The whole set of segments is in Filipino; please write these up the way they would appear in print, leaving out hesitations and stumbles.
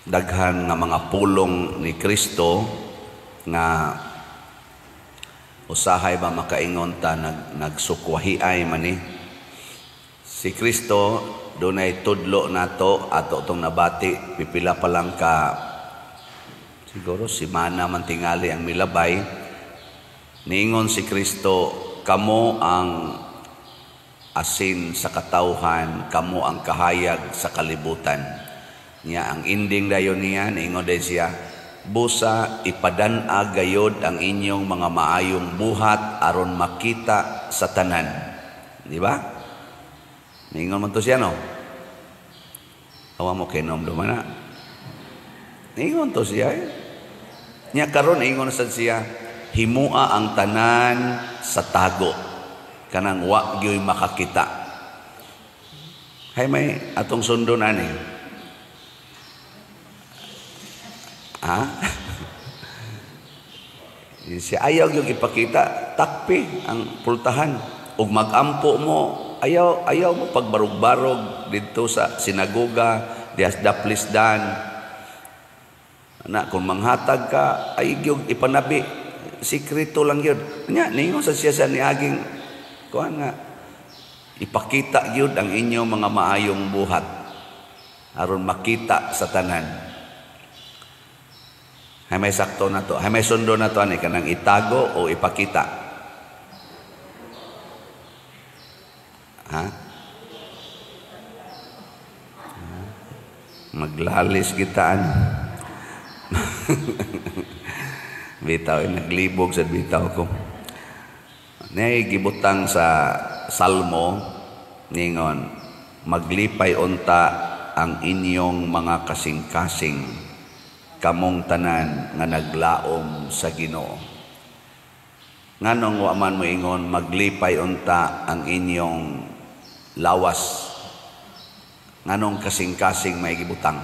daghan nga mga pulong ni Kristo nga usahay ba makaingon ta nagsukwahiay man ni. Si Kristo dunay tudlo nato ato tong nabati, pipila pa lang ka siguro simana man tingali ang milabay. Niingon si Kristo, kamo ang asin sa katawhan, kamo ang kahayag sa kalibutan. Niya ang ending dayon niya, niingon din siya, busa ipadan-a gayod ang inyong mga maayong buhat aron makita sa tanan. Di ba? Niingon man to siya, no? Awa mo kinom dumana. Niingon to siya. Niya karon ingon sad siya, himua ang tanan sa tago kanang wa gyoy makakita. Hay may atong sundon ani. Ha? Si ayaw yung ipakita, takpi ang pultahan ug magampo mo. Ayaw mo pagbarog-barog dito sa sinagoga, dias daplisdan. Ana kung manghatag ka, ay gyud ipanabi. Sikreto lang yun. Nya ningon sa siya sa niaging kuan nga ipakita yun ang inyong mga maayong buhat aron makita sa tanan. Hay may sakto na to, hay may sundo na to ani kanang itago o ipakita. Ha? Maglalis gitaan. Bitaw naglibog sa bitaw ko. Nay gibutang sa Salmo ningon, maglipay unta ang inyong mga kasing-kasing kamong tanan nga naglaom sa Ginoo. Nganong wa man mo ingon maglipay unta ang inyong lawas. Nganong kasing-kasing may gibutang?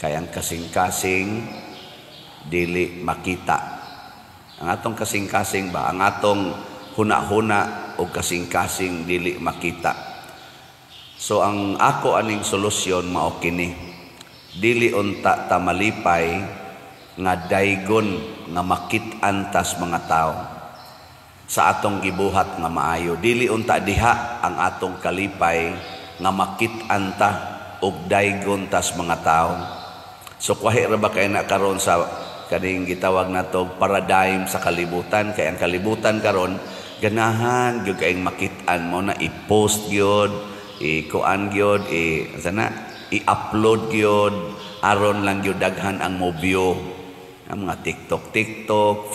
Kaya ang kasing-kasing dili makita. Ang atong kasing-kasing ba? Ang atong huna-huna o kasing-kasing dili makita. So ang ako aning solusyon mao kini. Dili unta ta malipay nga daygon nga makit-an tas mga tao sa atong gibuhat nga maayo. Dili unta diha ang atong kalipay nga makit-an ta og daygon tas mga tao. So kwahi ra ba kay na karon sa kaning gitawag nato paradigm sa kalibutan, kay ang kalibutan karon ganahan gyud kaayong makit-an mo na i-post gyud, i-kuan gyud, i-upload gyud aron lang gyud daghan ang mo view. Ang mga TikTok,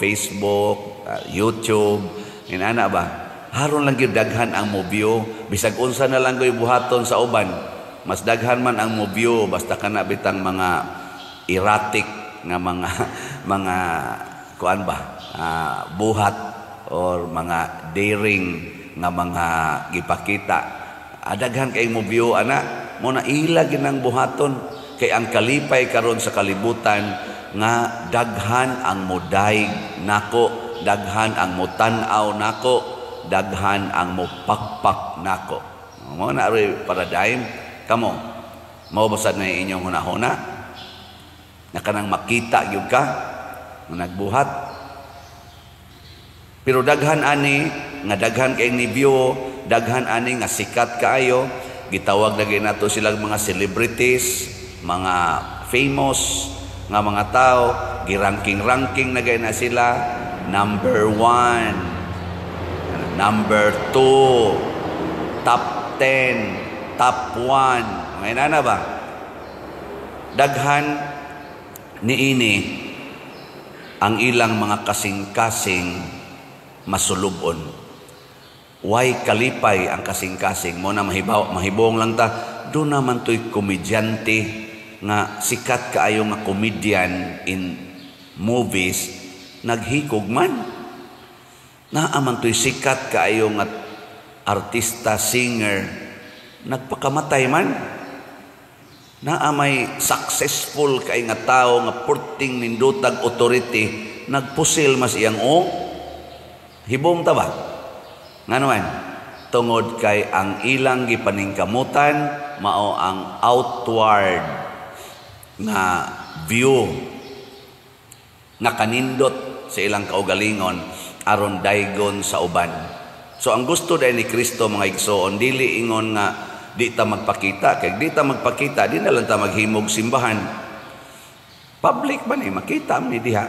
Facebook, YouTube, inana ba? Haron lang gyud daghan ang mo view, bisag unsa na lang gyud buhaton sa uban. Mas daghan man ang mo view basta kana bitang mga erratic nga mga kuan ba? Buhat or mga daring nga mga gipakita. Daghan kay mo view ana, mo na ilag nang buhaton kay ang kalipay karon sa kalibutan nga daghan ang modaig nako, daghan ang motan-aw nako, daghan ang mopakpak nako. Mo na ray paradigm kamo. Mao basad na inyong hunahuna na kanang makita gyud ka nagbuhat. Pero daghan ani nga daghan kay ni view, daghan ani nga sikat kaayo, gitawag na gyud nato silang mga celebrities, mga famous nga mga tao, giranking-ranking na gyud na sila, number 1, number 2, top 10, top 1. May na ba? Daghan niini ang ilang mga kasing-kasing masulubon. Why kalipay ang kasing-kasing mo na mahibong lang ta. Doon naman to'y komedyante nga sikat kaayo nga comedian in movies naghikog man. Naaman to'y sikat kaayo nga artista, singer nagpakamatay man. Naamay successful kay nga tao nga purting nindutag authority nagpusil mas iyang hibong ta ba? Nganuan tungod kay ang ilang gipaningkamutan mao ang outward nga view nga kanindot sa ilang kaugalingon aron daygon sa uban. So ang gusto dahil ni Kristo mga igsoon, dili ingon nga di ta magpakita, kay di ta magpakita, di na lang ta maghimog simbahan. Public man makita ni diha.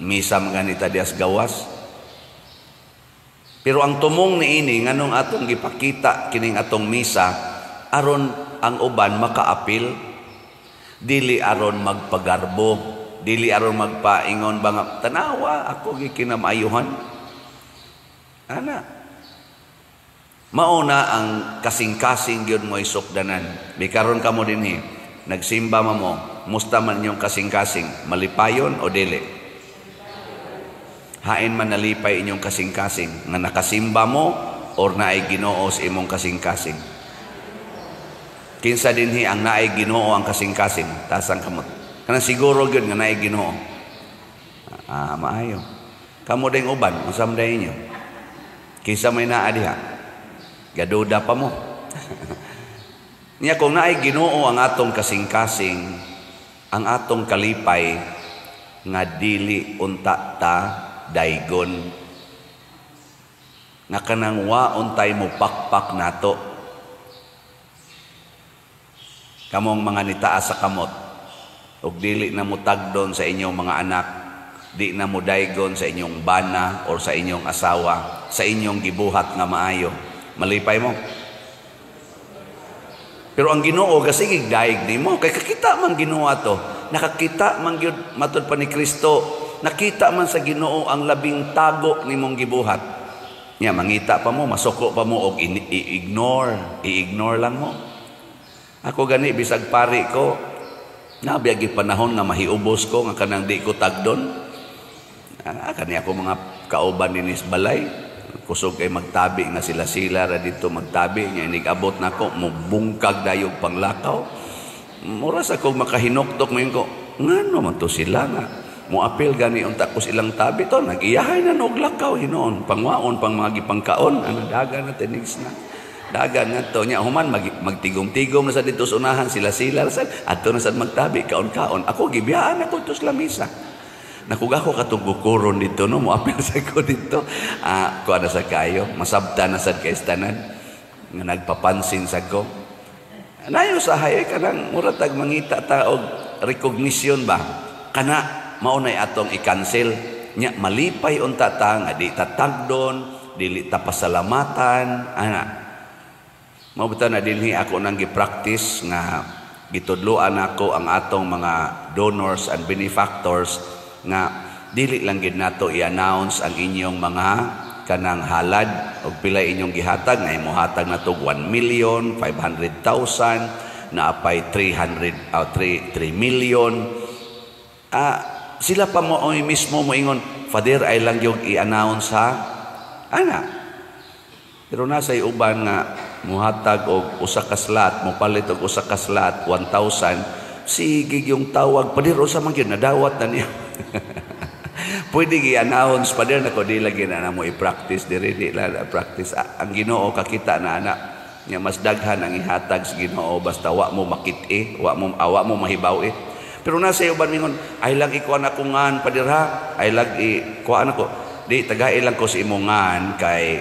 Misa mga nita dias gawas. Pero ang tumong ni ini nganong atong gipakita kining atong misa aron ang uban makaapil, dili aron magpagarbo, dili aron magpaingon ba nga tanawa ako gikinamaayuhan. Ana. Mauna ang kasing-kasing gyud mo isukdanan. Bikaron kamo dinhi, nagsimba mo, musta man inyong kasing-kasing, malipayon o dili? Hain man nalipay inyong kasing-kasing nga nakasimba mo or naay Ginoo sa imong kasing-kasing. Kinsa dinhi ang naay Ginoo ang kasing-kasing, tasang kamot. Kanang siguro gyud nga naay Ginoo. Maayo. Kamo ding uban, usam day inyo. Kinsa may naa diha? Gaduda pa mo. Niya kung naay Ginoo ang atong kasing-kasing, ang atong kalipay nga dili unta ta daygon, nga kanang waon tay mo pakpak nato. Kamong mga nitaas sa kamot, ug dili na mo tagdon sa inyong mga anak, di na mo daygon sa inyong bana or sa inyong asawa, sa inyong gibuhat nga maayo. Malipay mo. Pero ang Ginoo gasigig daig nimo kay kakita man Ginoo ato. Nakakita man gyud matud pa ni Kristo. Nakita man sa Ginoo ang labing tago nimong gibuhat. Nya mangita pa mo, masuko pa mo og i-ignore lang mo. Ako gani bisag pari ko, nabiyagi panahon nga mahiubos ko nga kanang di ko tagdon. Kani ako mga kauban ninis balay, kusog kay magtabi nga sila ra dito magtabi nya inig-abot nako mubungkag dayog panglakaw. Muras ako makahinoktok mo ko, ngano man to sila nga moapil gani unta ko silang tabi to, nag-iyahay na og lakaw hinoon, pangwaon pang mga gipangkaon, ano dagan na tinis na. Dagan nga to nya human magtigom-tigom na sa dito sa unahan sila sa adto na sad magtabi kaon-kaon. Ako gibiyaan ako to sa lamisa. Nakuga ko katong gukuron dito no, moapil sa ko dito. Kuha na sa kayo, masabta na sad kay tanan nga nagpapansin sa ko. Nayo sa hay kanang muratag mangita ta og recognition ba kana maunay atong i-cancel nya malipay unta ta nga di tatagdon, dili ta pasalamatan ana. Mao bitaw na dinhi ako nang gi-practice nga gitudloan ako ang atong mga donors and benefactors nga dili lang gid nato i-announce ang inyong mga kanang halad og pila inyong gihatag nga imuhatag nato 1,500,000 na apay 3 million. Sila pa mo mismo mo ingon, Father, ay lang yung i-announce ha. Ana. Pero nasa uban nga muhatag og usa ka slot, mo palit og usa ka slot 1,000, sige yung tawag Father usa man gyud nadawat na niya. Pwede gi-announce Father nako di lagi na mo i-practice diri di la practice. Ang Ginoo kakita na ana nya mas daghan ang ihatag sa Ginoo basta wa mo makit-i, wa mo mahibaw Pero nasa uban mingon, ay lang ikuan ako ngan padirha, ay lang ikuan ako. Di tagay lang ko sa imongan kay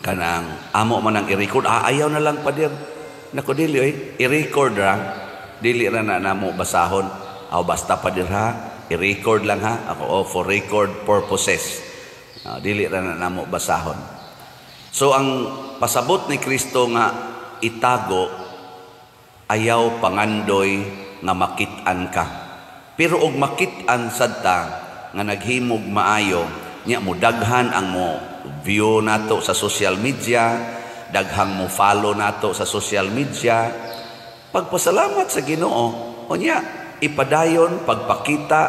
kanang amo man ang i-record. Ayaw na lang padir. Nako dili i-record ra. Dili ra na namo basahon. Basta padirha, i-record lang ha. Ako for record purposes. Dili ra na namo basahon. So ang pasabot ni Kristo nga itago ayaw pangandoy nga makit-an ka. Pero og makit-an sad ta nga naghimog maayo, nya mo daghan ang mo view nato sa social media, daghang mo follow nato sa social media. Pagpasalamat sa Ginoo, unya ipadayon pagpakita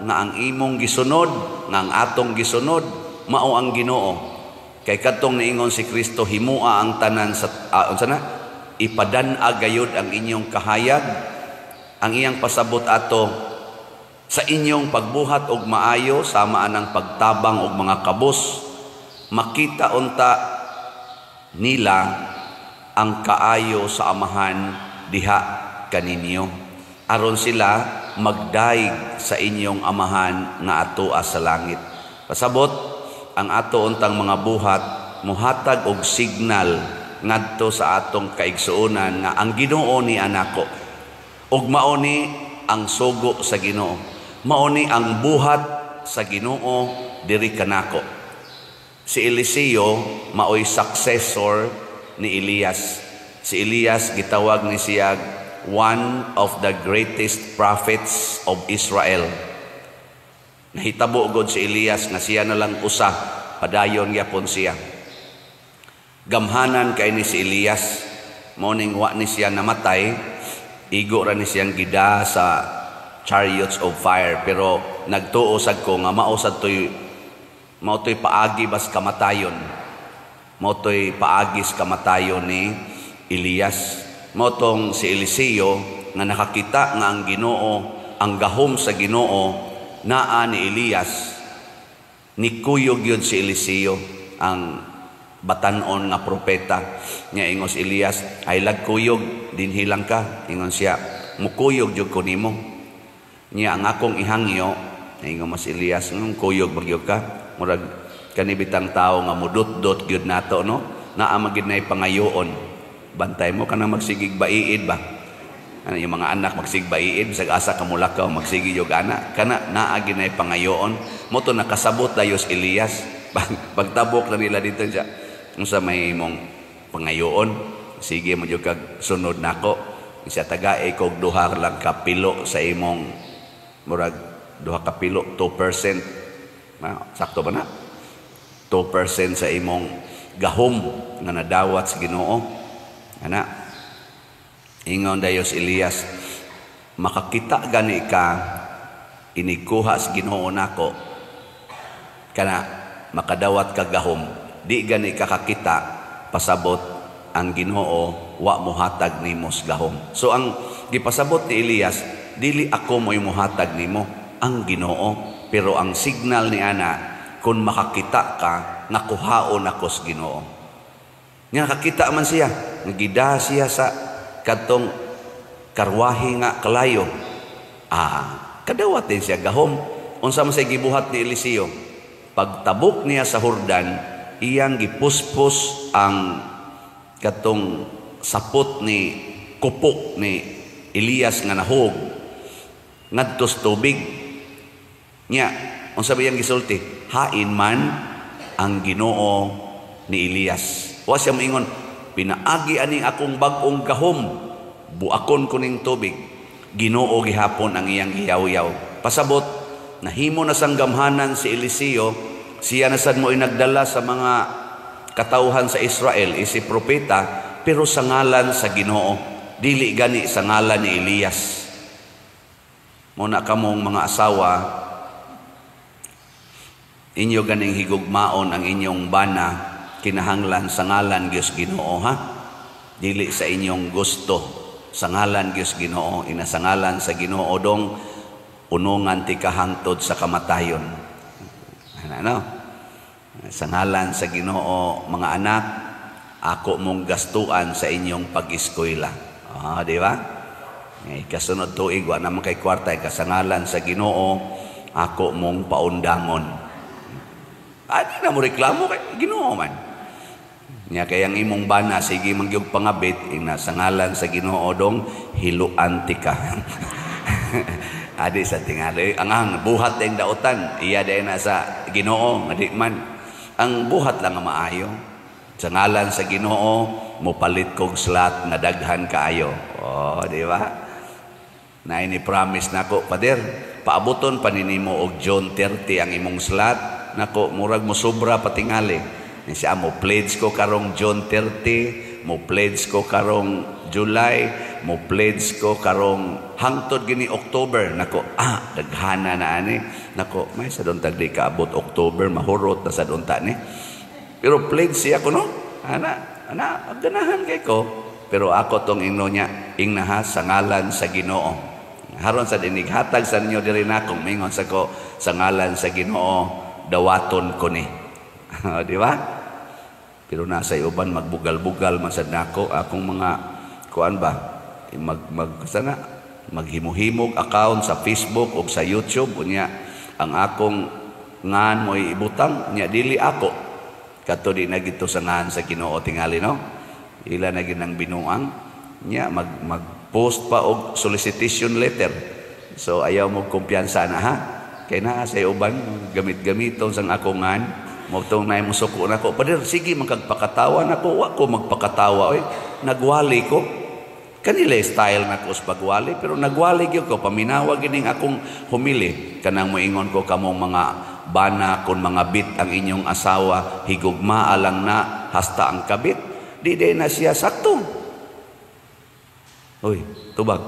nga ang imong gisunod, nga ang atong gisunod mao ang Ginoo. Kay kadtong niingon si Kristo, himua ang tanan sa unsa na? Ipadan-a gayud ang inyong kahayag. Ang iyang pasabot ato sa inyong pagbuhat og maayo sama anang pagtabang og mga kabus, makita unta nila ang kaayo sa amahan diha kaninyo. aron sila magdaig sa inyong amahan nga atoa sa langit. Pasabot ang ato untang mga buhat muhatag og signal ngadto sa atong kaigsuonan nga ang Ginoo ni anako ug mao ni ang sugo sa Ginoo, mao ni ang buhat sa Ginoo diri kanako. Si Eliseo maoy successor ni Elias. Si Elias gitawag ni siya one of the greatest prophets of Israel. Nahitabo gud si Elias nga siya na lang usa, padayon gyapon siya. Gamhanan kay ni si Elias, morning wa ni siya namatay, igo ra ni siyang gida sa chariots of fire, pero nagtuo sad ko nga mao toy paagi bas kamatayon. Mao toy paagis kamatayon ni Elias. Mao tong si Eliseo nga nakakita nga ang Ginoo, ang gahom sa Ginoo naa ni Elias. Nikuyog yun si Eliseo, ang batanon nga propeta. Nya ingos Elias, ay lagkuyog dinhi lang ka. Ingon siya, mukuyog jud ko nimo. Nya ang akong ihangyo, ingon mas Elias, kuyog magyog ka. Murag kanibitang tao nga mudot-dot gyud nato, no? Naa magid nay pangayoon. Bantay mo kanang magsigig baiid ba? Ano yung mga anak magsigig baiid, bisag asa ka mulakaw magsigig yung anak. Kana naa gid nay pangayoon. Mo to nakasabot dayos Elias. Pagtabok na nila dito siya. Unsa may imong pangayoon? Sige mo jud kag sunod nako. Siya tagae kog duha lang ka pilo sa imong murag duha ka pilo 2%. Sakto ba na? 2% sa imong gahom nga nadawat sa Ginoo. Ana, ingon dayos Elias, makakita gani ka inikuha sa Ginoo nako, kana makadawat ka gahom, di gani ka kakita, pasabot ang Ginoo wa mohatag nimo sa gahom. So ang gipasabot ni Elias, dili ako mo'y mohatag nimo, ang Ginoo. Pero ang signal ni ana, kung makakita ka, nakuhaon ako sa Ginoo. Nga nakakita man siya, nagida siya sa katong karwahe nga kalayo. Kadawat din siya gahom. Unsa man siya gibuhat ni Eliseo, pagtabok niya sa Jordan, iyang gipuspos ang katong sapot ni kupok ni Elias nga nahog ngadto sa tubig. Nya, unsa ba yang gisulti? Hain man ang Ginoo ni Elias. Wa siya moingon, pinaagi ani akong bag-ong gahom, buakon ko ning tubig. Ginoo gihapon ang iyang hiyaw-yaw. Pasabot, nahimo na sang gamhanan si Eliseo, siya na sad mo inagdala sa mga katawhan sa Israel, isi propeta, pero sa ngalan sa Ginoo, dili gani sa ngalan ni Elias. Muna kamong mga asawa, inyo ganing higugmaon ang inyong bana kinahanglan sa ngalan Diyos Ginoo, ha? Dili sa inyong gusto, sa ngalan Diyos Ginoo, ina sa ngalan sa Ginoo dong unungan ti kahangtod sa kamatayon. Ano? Sa ngalan sa Ginoo, mga anak, ako mong gastuan sa inyong pag-eskwela. Di ba? Kasunod tuig, wa naman kay kwarta, kasangalan sa Ginoo, ako mong paundangon. Di na mo reklamo kay Ginoo man. Nya kayang imong bana, sige mangyog pangabit, ina sa ngalan sa Ginoo dong hiluan ti ka. Adi sa tingali, ang buhat ang dautan, iya day na sa Ginoo, adi man. Ang buhat lang ang maayo. Sa ngalan sa Ginoo, mupalit kog slat na daghan kaayo. Di ba? Na ini promise nako, Pader, paabuton paninimo og John 30 ang imong slat. Nako, murag mo sobra patingali. Siya mo pledge ko karong John 30, mo pledge ko karong July, mo pledge ko karong hangtod gini October. Nako, daghana na ani. Nako, may sa doon tagdi kaabot October, mahurot na sa doon ni. Pero pledge siya ko, no? Ana, ganahan kay ko. Pero ako tong ingno niya, ingnaha sa ngalan sa Ginoo. Haron sa dinig, hatag sa ninyo diri na kung mingon sa ko, sa ngalan sa Ginoo, dawaton ko ni. Di ba? Pero nasa uban magbugal-bugal masad nako akong mga kuan ba? Sana Maghimuhimog account sa Facebook o sa YouTube unya ang akong ngan mo ibutang nya dili ako kadto di na gito sa ngan sa Ginoo tingali no. Ila na ginang binuang nya mag-post pa og solicitation letter. So ayaw mo kumpiyansa na ha. Kay naa sa uban gamit-gamiton sang akong ngan mo tong nay mo suko nako. Pader sige magpakatawa nako wa ko magpakatawa oy. Nagwali ko. Kanila style na ko sa pagwali pero nagwali gyud ko paminawag gining akong humili kanang moingon ko kamong mga bana kun mga bit ang inyong asawa higugma alang na hasta ang kabit di na siya sakto. Oy, tubag.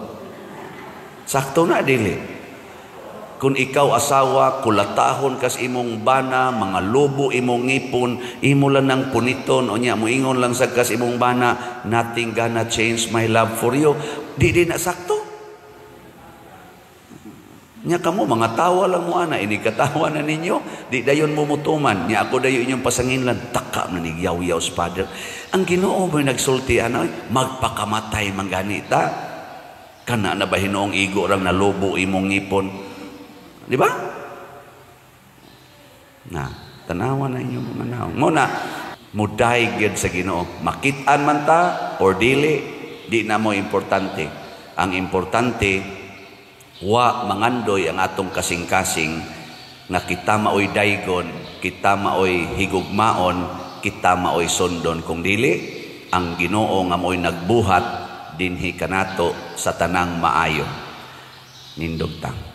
Sakto na dili. Kung ikaw asawa, kulatahon kas imong bana, mga lobo imong ngipon, imo lang ng puniton, o niya, muingon lang sa kas imong bana, nothing gonna change my love for you. Di na sakto. Nya kamo, mga tawa lang mo ana, inikatawa na ninyo, di dayon mo mutuman, nya ako dayo inyong pasanginlan, taka na ni yaw-yaw sa Father. Ang Ginoo mo'y nagsulti, magpakamatay mangganita. Kana na ba hinoong igo rang na lobo imong ngipon? Di ba? Na, tanawa na inyong mga naong. Muna, muday gyud sa Ginoo. Makitaan man ta or dili, di na mo importante. Ang importante, wa mangandoy ang atong kasing-kasing na kita maoy daygon, kita maoy higugmaon, kita maoy sondon. Kung dili, ang Ginoo nga mo'y nagbuhat dinhi kanato sa tanang maayo. Nindog tang.